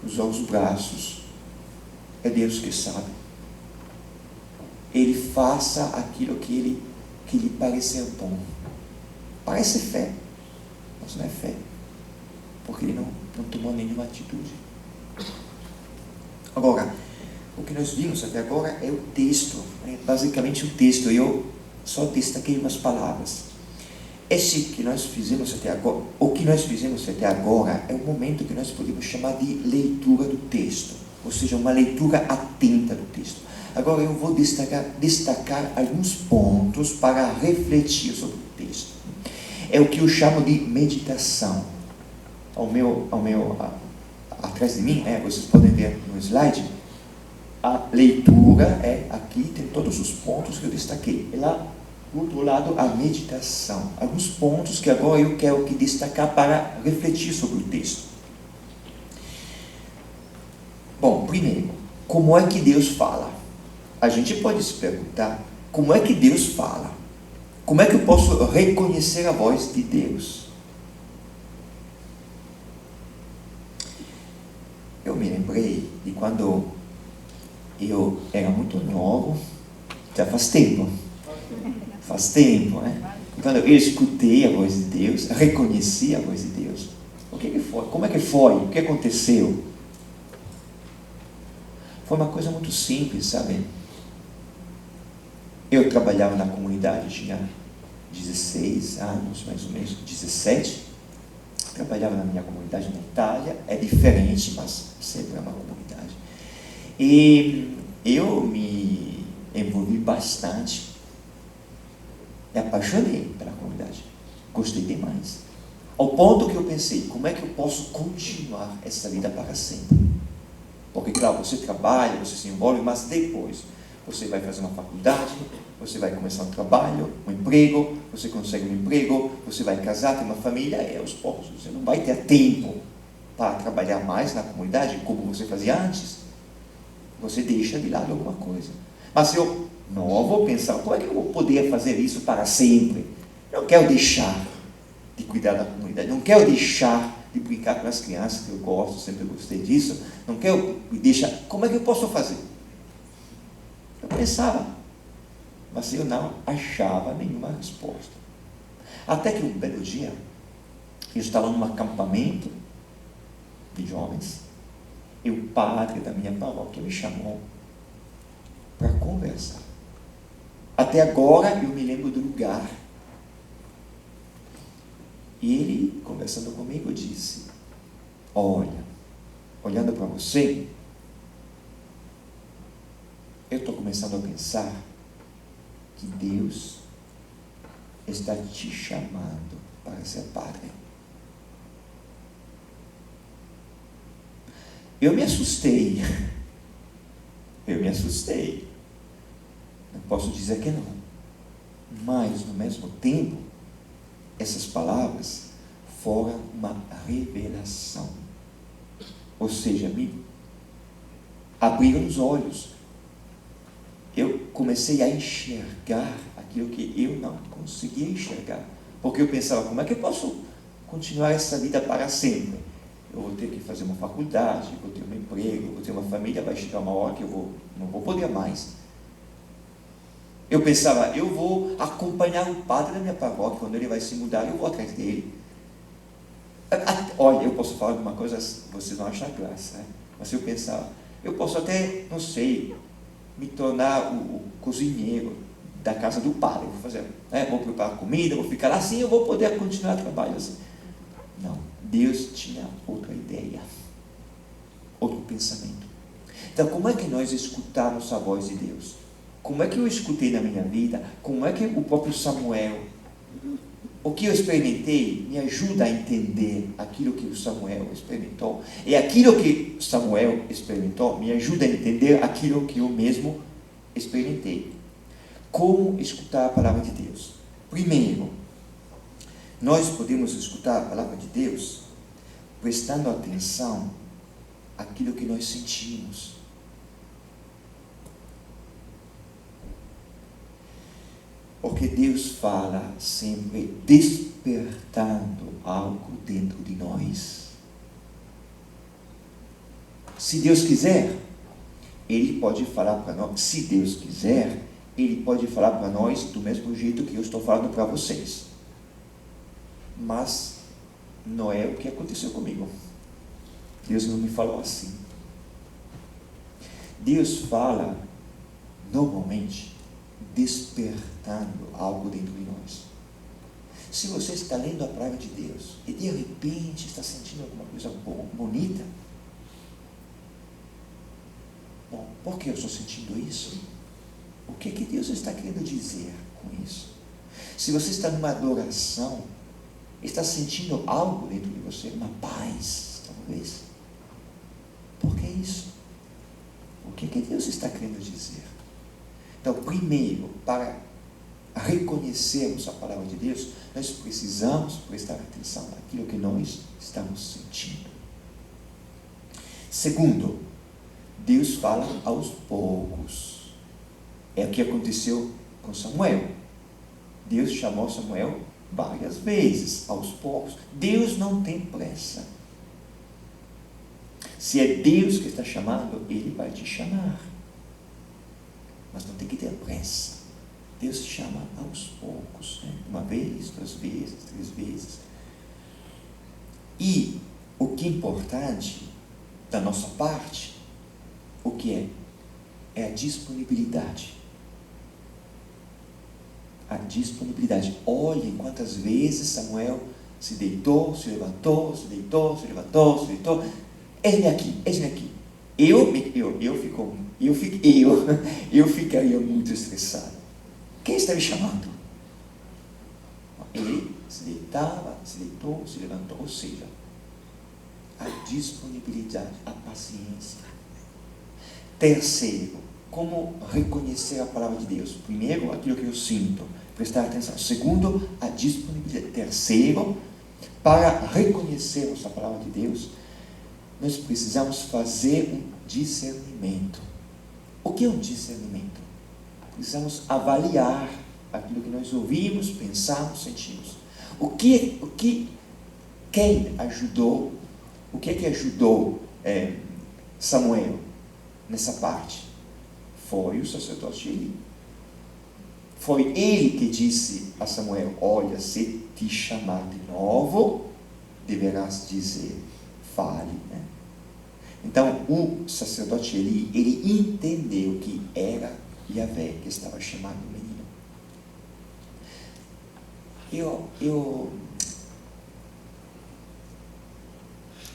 Cruzou os braços. É Deus que sabe. Ele faça aquilo que lhe parecer bom. Parece fé, mas não é fé, porque ele não tomou nenhuma atitude. Agora, o que nós vimos até agora é o texto, basicamente o texto. Eu só destaquei umas palavras. O que nós fizemos até agora é um momento que nós podemos chamar de leitura do texto, ou seja, uma leitura atenta do texto. Agora eu vou destacar alguns pontos para refletir sobre o texto. É o que eu chamo de meditação. Atrás de mim, vocês podem ver no slide, a leitura aqui, tem todos os pontos que eu destaquei. E lá, do outro lado, a meditação. Alguns pontos que agora eu quero destacar para refletir sobre o texto. Bom, primeiro, como é que Deus fala? A gente pode se perguntar: como é que Deus fala? Como é que eu posso reconhecer a voz de Deus? Eu me lembrei de quando eu era muito novo, já faz tempo, né? Quando eu escutei a voz de Deus, reconheci a voz de Deus. O que foi? Como é que foi? O que aconteceu? Foi uma coisa muito simples, sabe? Eu trabalhava na comunidade, tinha 16 anos, mais ou menos, 17. Trabalhava na minha comunidade na Itália, é diferente, mas sempre é uma comunidade. E eu me envolvi bastante, me apaixonei pela comunidade, gostei demais. Ao ponto que eu pensei: como é que eu posso continuar essa vida para sempre? Porque, claro, você trabalha, você se envolve, mas depois você vai fazer uma faculdade, você vai começar um trabalho, um emprego, você consegue um emprego, você vai casar, ter uma família, e aos poucos você não vai ter tempo para trabalhar mais na comunidade como você fazia antes. Você deixa de lado alguma coisa. Mas eu não vou pensar, como é que eu vou poder fazer isso para sempre? Eu não quero deixar de cuidar da comunidade, não quero deixar de brincar com as crianças, que eu gosto, sempre gostei disso, não quero deixar, como é que eu posso fazer? Eu pensava, mas eu não achava nenhuma resposta. Até que um belo dia, eu estava num acampamento de jovens, e o padre da minha paróquia me chamou para conversar. Até agora eu me lembro do lugar. E ele, conversando comigo, disse: olha, olhando para você, eu estou começando a pensar que Deus está te chamando para ser padre. Eu me assustei. Não posso dizer que não. Mas, no mesmo tempo, essas palavras foram uma revelação. Ou seja, me abriram os olhos. Eu comecei a enxergar aquilo que eu não conseguia enxergar. Porque eu pensava, como é que eu posso continuar essa vida para sempre? Eu vou ter que fazer uma faculdade, vou ter um emprego, vou ter uma família, vai chegar uma hora que eu não vou poder mais. Eu pensava, eu vou acompanhar o padre da minha paróquia, quando ele vai se mudar, eu vou atrás dele. Olha, eu posso falar alguma coisa, vocês vão achar graça, né? Mas eu pensava, eu posso até, não sei, me tornar o cozinheiro da casa do padre, vou fazer, né? Vou preparar comida, vou ficar lá, assim eu vou poder continuar trabalhando assim. Não, Deus tinha outra ideia, outro pensamento. Então, como é que nós escutamos a voz de Deus? Como é que eu escutei na minha vida? Como é que o próprio Samuel, o que eu experimentei, me ajuda a entender aquilo que o Samuel experimentou? E aquilo que Samuel experimentou me ajuda a entender aquilo que eu mesmo experimentei. Como escutar a palavra de Deus? Primeiro, nós podemos escutar a palavra de Deus prestando atenção àquilo que nós sentimos. Porque Deus fala sempre despertando algo dentro de nós. Se Deus quiser, Ele pode falar para nós. Se Deus quiser, Ele pode falar para nós do mesmo jeito que eu estou falando para vocês. Mas não é o que aconteceu comigo. Deus não me falou assim. Deus fala, normalmente, despertando algo dentro de nós. Se você está lendo a palavra de Deus e de repente está sentindo alguma coisa bonita, bom, por que eu estou sentindo isso? O que Deus está querendo dizer com isso? Se você está numa adoração, está sentindo algo dentro de você, uma paz, talvez. Por que isso? O que Deus está querendo dizer? Então, primeiro, para reconhecermos a palavra de Deus, nós precisamos prestar atenção naquilo que nós estamos sentindo. Segundo, Deus fala aos poucos. É o que aconteceu com Samuel. Deus chamou Samuel várias vezes, aos poucos. Deus não tem pressa. Se é Deus que está chamando, Ele vai te chamar. Mas não tem que ter pressa. Deus chama aos poucos, né? Uma vez, 2 vezes, 3 vezes. E o que é importante da nossa parte, o que é? É a disponibilidade. A disponibilidade. Olhem quantas vezes Samuel se deitou, se levantou, se deitou, se levantou, se deitou. Eis-me aqui, eis-me aqui. Eu ficaria muito estressado. Quem está me chamando? Ele se deitava, se deitou, se levantou. Ou seja, a disponibilidade, a paciência. Terceiro, como reconhecer a palavra de Deus? Primeiro, aquilo que eu sinto, prestar atenção. Segundo, a disponibilidade. Terceiro, para reconhecermos a palavra de Deus, nós precisamos fazer um discernimento. O que é um discernimento? Precisamos avaliar aquilo que nós ouvimos, pensamos, sentimos. Quem ajudou? O que é que ajudou Samuel nessa parte? Foi o sacerdote Eli. Foi ele que disse a Samuel: olha, se te chamar de novo, deverás dizer, fale. Né? Então, o sacerdote Eli, ele entendeu que era Yahvé que estava chamando o menino. Eu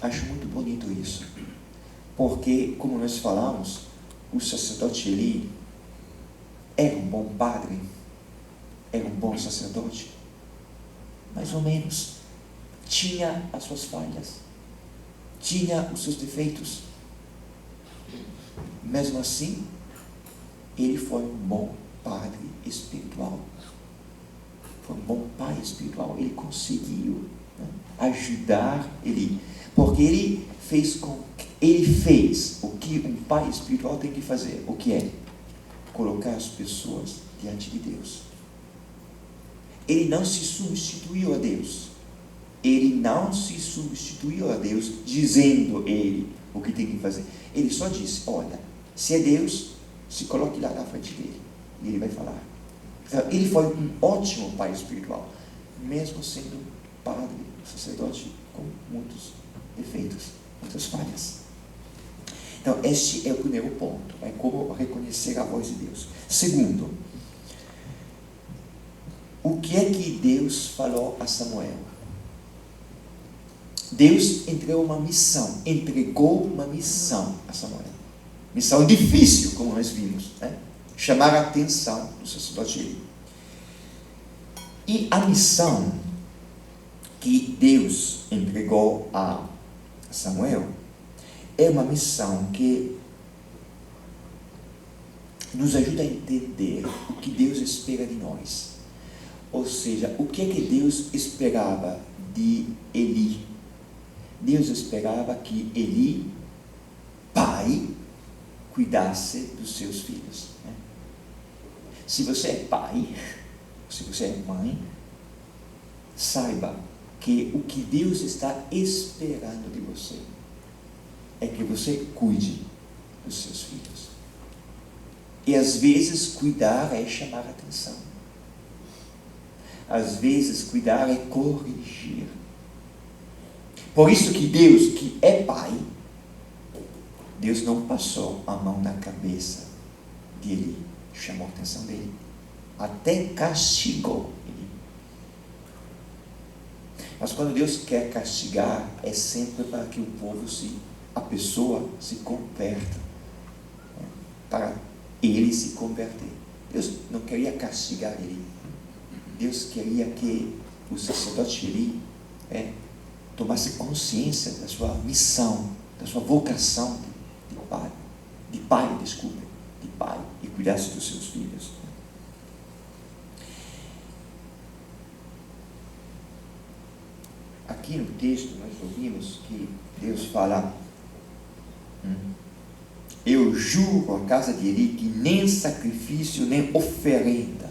acho muito bonito isso, porque, como nós falamos, o sacerdote Eli era um bom padre, era um bom sacerdote, mais ou menos. Tinha as suas falhas, tinha os seus defeitos. Mesmo assim, ele foi um bom padre espiritual. Foi um bom pai espiritual. Ele conseguiu, né, ajudar Eli, porque ele fez o que um pai espiritual tem que fazer. O que é? Colocar as pessoas diante de Deus. Ele não se substituiu a Deus. Ele não se substituiu a Deus dizendo ele o que tem que fazer. Ele só disse: olha, se é Deus, se coloque lá na frente dele e ele vai falar. Então, ele foi um ótimo pai espiritual, mesmo sendo padre, sacerdote, com muitos defeitos, muitas falhas. Então, este é o primeiro ponto, é como reconhecer a voz de Deus. Segundo, o que é que Deus falou a Samuel? Deus entregou uma missão a Samuel. Missão difícil, como nós vimos, né? Chamar a atenção do sacerdote Eli. E a missão que Deus entregou a Samuel é uma missão que nos ajuda a entender o que Deus espera de nós. Ou seja, o que é que Deus esperava de Eli? Deus esperava que Eli, pai, cuidasse dos seus filhos. Né? Se você é pai, se você é mãe, saiba que o que Deus está esperando de você é que você cuide dos seus filhos. E às vezes cuidar é chamar a atenção. Às vezes cuidar é corrigir. Por isso que Deus, que é pai, Deus não passou a mão na cabeça de Eli, chamou a atenção dele, até castigou ele. Mas quando Deus quer castigar, é sempre para que a pessoa se converta, né? Para ele se converter. Deus não queria castigar ele. Deus queria que o sacerdote Eli tomasse consciência da sua missão, da sua vocação de pai, e cuidasse dos seus filhos. Aqui no texto nós ouvimos que Deus fala: eu juro à casa de Eli que nem sacrifício, nem oferenda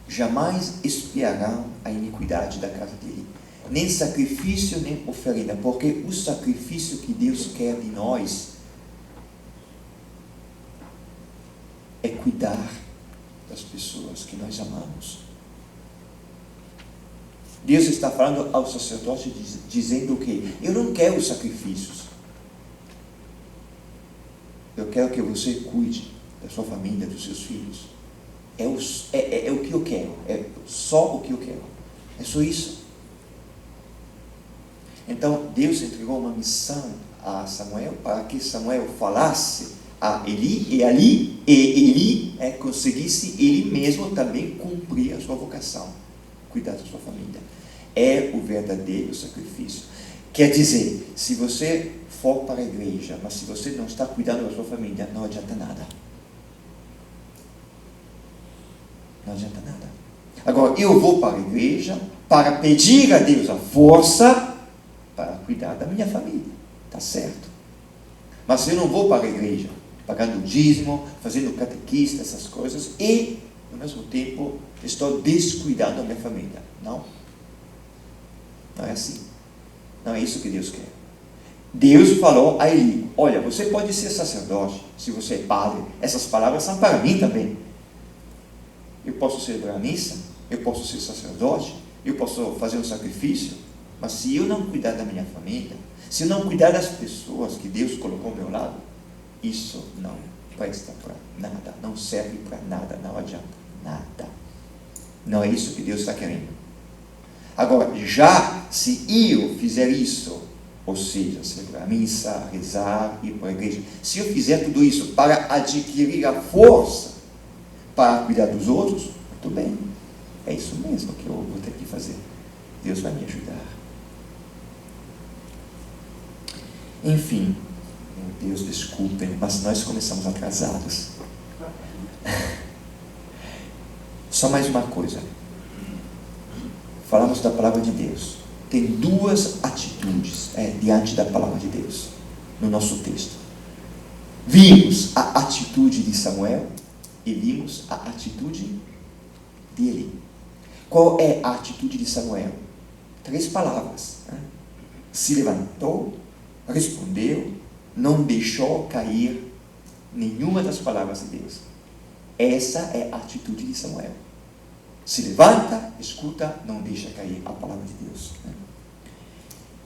jamais expiarão a iniquidade da casa de Eli. Nem sacrifício, nem oferenda, porque o sacrifício que Deus quer de nós é cuidar das pessoas que nós amamos. Deus está falando ao sacerdote, dizendo o quê? Eu não quero sacrifícios. Eu quero que você cuide da sua família, dos seus filhos. É o que eu quero. É só o que eu quero. É só isso. Então, Deus entregou uma missão a Samuel para que Samuel falasse a Eli, e Eli conseguisse ele mesmo também cumprir a sua vocação, cuidar da sua família. É o verdadeiro sacrifício. Quer dizer, se você for para a igreja, mas se você não está cuidando da sua família, não adianta nada. Não adianta nada. Agora, eu vou para a igreja para pedir a Deus a força para cuidar da minha família. Está certo. Mas eu não vou para a igreja pagando o dízimo, fazendo catequista, essas coisas, e, ao mesmo tempo, estou descuidando a minha família. Não. Não é assim. Não é isso que Deus quer. Deus falou a Eli: olha, você pode ser sacerdote, se você é padre. Essas palavras são para mim também. Eu posso celebrar a missa, eu posso ser sacerdote, eu posso fazer um sacrifício, mas se eu não cuidar da minha família, se eu não cuidar das pessoas que Deus colocou ao meu lado, isso não presta para nada, não serve para nada, não adianta nada. Não é isso que Deus está querendo. Agora, já se eu fizer isso, ou seja, celebrar a missa, rezar, ir para a igreja, se eu fizer tudo isso para adquirir a força para cuidar dos outros, muito bem, é isso mesmo que eu vou ter que fazer. Deus vai me ajudar. Enfim, meu Deus, desculpem, mas nós começamos atrasados. Só mais uma coisa. Falamos da palavra de Deus. Tem duas atitudes diante da palavra de Deus no nosso texto. Vimos a atitude de Samuel e vimos a atitude de Eli. Qual é a atitude de Samuel? 3 palavras. Se levantou, respondeu, não deixou cair nenhuma das palavras de Deus. Essa é a atitude de Samuel. Se levanta, escuta, não deixa cair a palavra de Deus.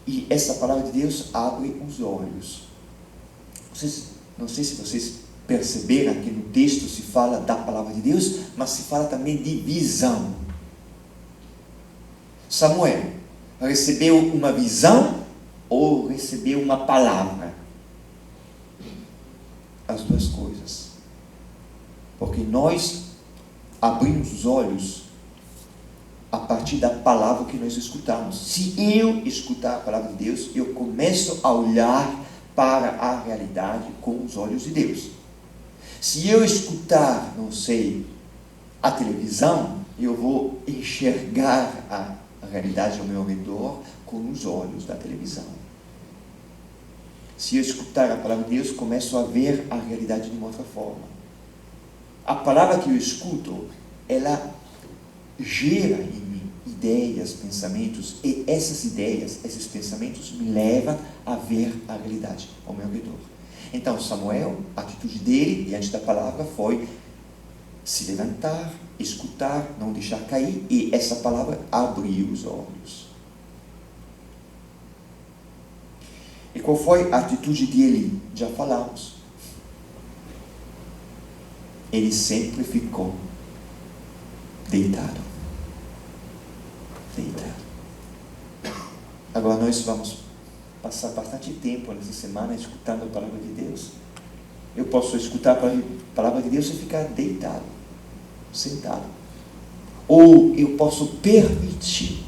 E essa palavra de Deus abre os olhos. Não sei se vocês perceberam que no texto se fala da palavra de Deus, mas se fala também de visão. Samuel recebeu uma visão ou recebeu uma palavra? As duas coisas. Porque nós abrimos os olhos a partir da palavra que nós escutamos. Se eu escutar a palavra de Deus, eu começo a olhar para a realidade com os olhos de Deus. Se eu escutar, não sei, a televisão, eu vou enxergar a realidade ao meu redor com os olhos da televisão. Se eu escutar a palavra de Deus, começo a ver a realidade de uma outra forma. A palavra que eu escuto, ela gera em mim ideias, pensamentos, e essas ideias, esses pensamentos me levam a ver a realidade ao meu redor. Então, Samuel, a atitude dele diante da palavra foi se levantar, escutar, não deixar cair, e essa palavra abriu os olhos. E qual foi a atitude de Eli? Já falamos. Ele sempre ficou deitado. Agora nós vamos passar bastante tempo nessa semana escutando a palavra de Deus. Eu posso escutar a palavra de Deus e ficar deitado, sentado. Ou eu posso permitir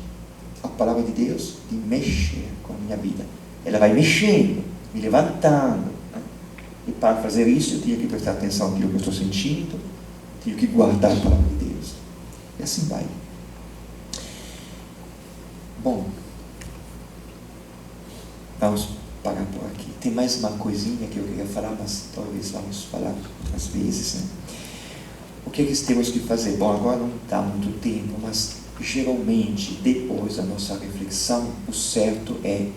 a palavra de Deus de mexer com a minha vida. Ela vai mexendo, me levantando. E para fazer isso, eu tenho que prestar atenção naquilo que eu estou sentindo, tenho que guardar a palavra de Deus. E assim vai. Bom, vamos parar por aqui. Tem mais uma coisinha que eu queria falar, mas talvez vamos falar outras vezes, né? O que é que temos que fazer? Bom, agora não dá muito tempo, mas geralmente, depois da nossa reflexão, o certo é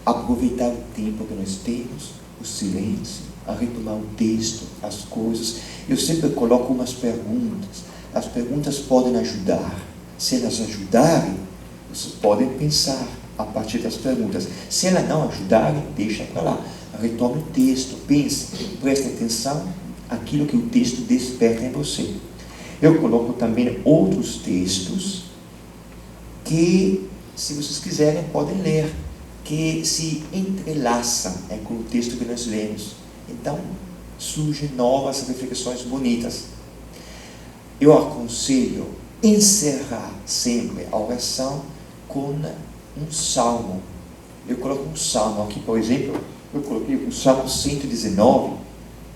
aproveitar o tempo que nós temos, o silêncio, a retomar o texto, as coisas. Eu sempre coloco umas perguntas. As perguntas podem ajudar. Se elas ajudarem, vocês podem pensar a partir das perguntas. Se elas não ajudarem, deixa para lá. Retome o texto, pense, preste atenção àquilo que o texto desperta em você. Eu coloco também outros textos que, se vocês quiserem, podem ler, que se entrelaçam com o texto que nós lemos. Então, surgem novas reflexões bonitas. Eu aconselho encerrar sempre a oração com um salmo. Eu coloco um salmo aqui, por exemplo, eu coloquei o Salmo 119,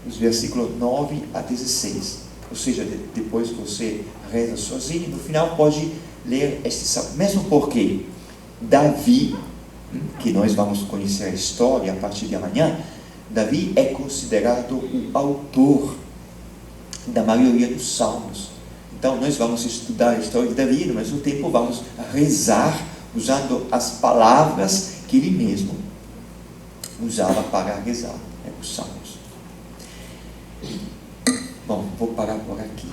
os versículos 9 a 16. Ou seja, depois você reza sozinho, no final pode ler este salmo. Mesmo porque Davi, que nós vamos conhecer a história a partir de amanhã, Davi é considerado o autor da maioria dos salmos. Então nós vamos estudar a história de Davi, no mesmo tempo vamos rezar usando as palavras que ele mesmo usava para rezar, os salmos. Bom, vou parar por aqui.